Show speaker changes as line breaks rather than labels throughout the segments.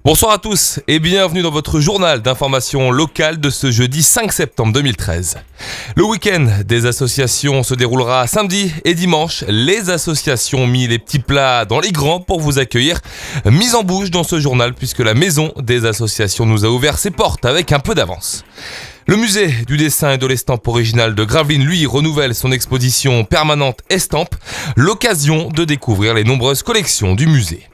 Bonsoir à tous et bienvenue dans votre journal d'information locale de ce jeudi 5 septembre 2013. Le week-end des associations se déroulera samedi et dimanche. Les associations ont mis les petits plats dans les grands pour vous accueillir. Mise en bouche dans ce journal puisque la maison des associations nous a ouvert ses portes avec un peu d'avance. Le musée du dessin et de l'estampe originale de Gravelines, lui, renouvelle son exposition permanente Estampes, l'occasion de découvrir les nombreuses collections du musée.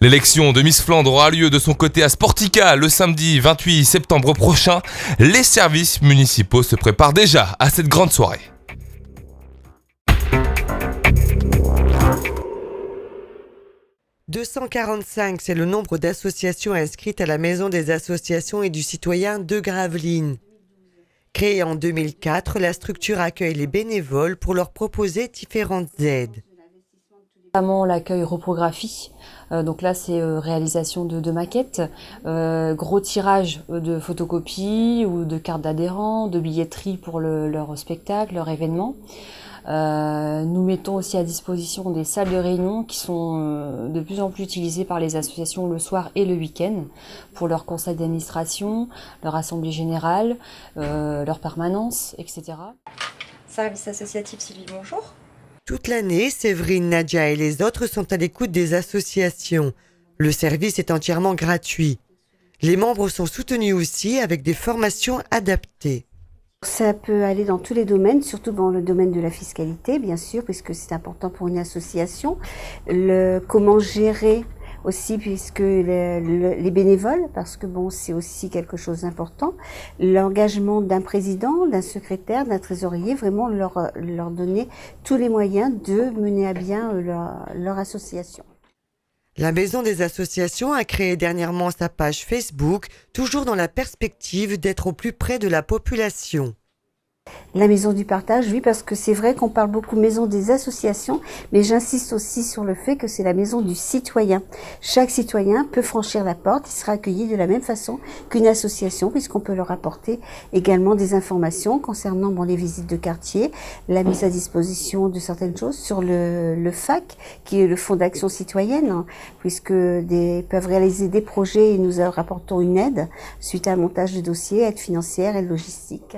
L'élection de Miss Flandre aura lieu de son côté à Sportica le samedi 28 septembre prochain. Les services municipaux se préparent déjà à cette grande soirée.
« 245, c'est le nombre d'associations inscrites à la Maison des associations et du citoyen de Gravelines. Créée en 2004, la structure accueille les bénévoles pour leur proposer différentes aides.
Notamment l'accueil reprographie, donc là c'est réalisation de maquettes, gros tirage de photocopies ou de cartes d'adhérents, de billetterie pour leur spectacle, leur événement. Nous mettons aussi à disposition des salles de réunion qui sont de plus en plus utilisées par les associations le soir et le week-end pour leur conseil d'administration, leur assemblée générale, leur permanence, etc.
Service associatif Sylvie, bonjour.
Toute l'année, Séverine, Nadia et les autres sont à l'écoute des associations. Le service est entièrement gratuit. Les membres sont soutenus aussi avec des formations adaptées.
Ça peut aller dans tous les domaines, surtout dans le domaine de la fiscalité, bien sûr, puisque c'est important pour une association. Comment gérer aussi, puisque les bénévoles, parce que bon, c'est aussi quelque chose d'important. L'engagement d'un président, d'un secrétaire, d'un trésorier, vraiment leur donner tous les moyens de mener à bien leur association.
La Maison des associations a créé dernièrement sa page Facebook, toujours dans la perspective d'être au plus près de la population.
La maison du partage, oui, parce que c'est vrai qu'on parle beaucoup maison des associations, mais j'insiste aussi sur le fait que c'est la maison du citoyen. Chaque citoyen peut franchir la porte, il sera accueilli de la même façon qu'une association, puisqu'on peut leur apporter également des informations concernant les visites de quartier, la mise à disposition de certaines choses sur le FAC, qui est le Fonds d'action citoyenne, puisque peuvent réaliser des projets et nous leur apportons une aide suite à un montage de dossiers, aide financière, aide logistique.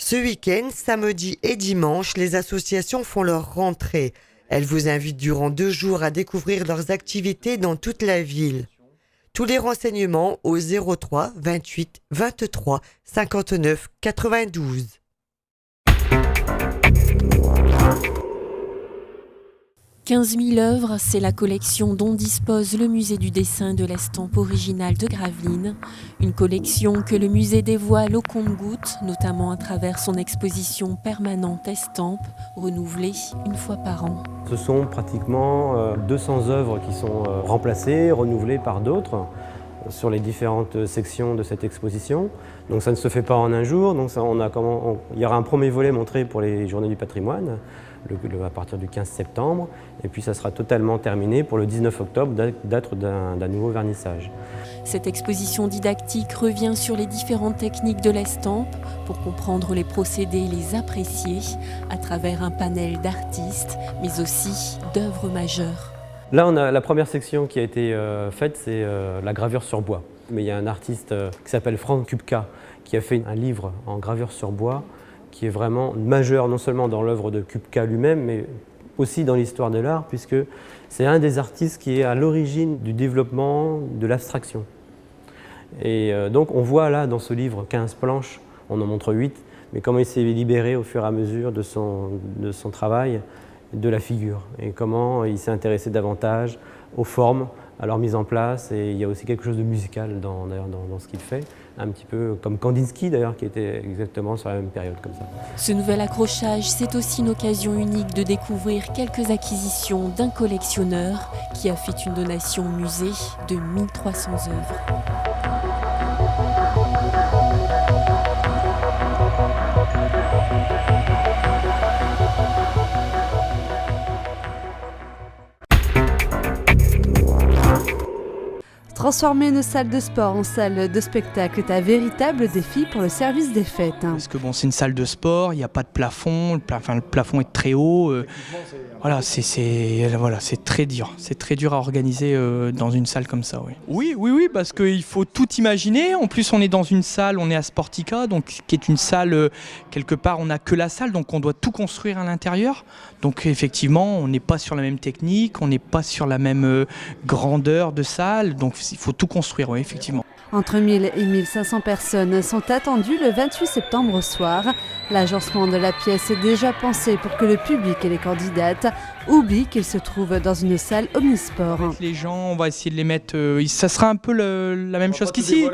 Ce week-end, samedi et dimanche, les associations font leur rentrée. Elles vous invitent durant 2 jours à découvrir leurs activités dans toute la ville. Tous les renseignements au 03 28 23 59 92. «
15 000 œuvres, c'est la collection dont dispose le musée du dessin de l'estampe originale de Gravelines. Une collection que le musée dévoile au compte-gouttes, notamment à travers son exposition permanente Estampes, renouvelée une fois par an.
Ce sont pratiquement 200 œuvres qui sont remplacées, renouvelées par d'autres sur les différentes sections de cette exposition. Donc ça ne se fait pas en un jour, donc il y aura un premier volet montré pour les Journées du patrimoine, à partir du 15 septembre, et puis ça sera totalement terminé pour le 19 octobre, date d'un nouveau vernissage.
Cette exposition didactique revient sur les différentes techniques de l'estampe pour comprendre les procédés et les apprécier à travers un panel d'artistes, mais aussi d'œuvres majeures.
Là, on a la première section qui a été faite, c'est la gravure sur bois. Mais il y a un artiste qui s'appelle Frank Kupka qui a fait un livre en gravure sur bois qui est vraiment majeur, non seulement dans l'œuvre de Kupka lui-même, mais aussi dans l'histoire de l'art, puisque c'est un des artistes qui est à l'origine du développement de l'abstraction. Et donc on voit là dans ce livre 15 planches, on en montre 8, mais comment il s'est libéré au fur et à mesure de son travail, de la figure, et comment il s'est intéressé davantage aux formes, à leur mise en place, et il y a aussi quelque chose de musical dans ce qu'il fait, un petit peu comme Kandinsky d'ailleurs, qui était exactement sur la même période comme ça.
Ce nouvel accrochage, c'est aussi une occasion unique de découvrir quelques acquisitions d'un collectionneur qui a fait une donation au musée de 1300 œuvres.
Transformer une salle de sport en salle de spectacle est un véritable défi pour le service des fêtes.
Parce que bon, c'est une salle de sport, il n'y a pas de plafond, le plafond est très haut. Voilà, c'est très dur. C'est très dur à organiser dans une salle comme ça. Oui, parce qu'il faut tout imaginer. En plus, on est dans une salle, on est à Sportica, donc qui est une salle, quelque part, on n'a que la salle, donc on doit tout construire à l'intérieur. Donc effectivement, on n'est pas sur la même technique, on n'est pas sur la même grandeur de salle, donc il faut tout construire, oui, effectivement.
Entre 1000 et 1500 personnes sont attendues le 28 septembre au soir. L'agencement de la pièce est déjà pensé pour que le public et les candidates oublient qu'ils se trouvent dans une salle omnisport.
Les gens, on va essayer de les mettre... ça sera un peu la même chose qu'ici.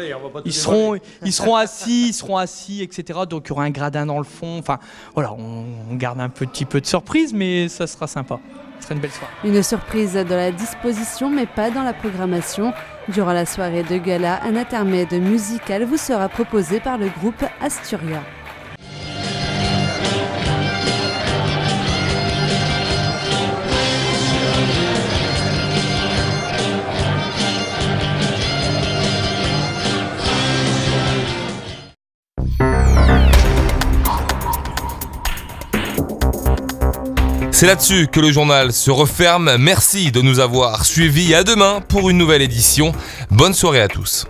Ils seront assis, etc. Donc il y aura un gradin dans le fond. Enfin, voilà, on garde un petit peu de surprise, mais ça sera sympa. Ce sera une belle soirée.
Une surprise dans la disposition, mais pas dans la programmation. Durant la soirée de gala, un intermède musical vous sera proposé par le groupe Asturia.
C'est là-dessus que le journal se referme. Merci de nous avoir suivis. À demain pour une nouvelle édition. Bonne soirée à tous.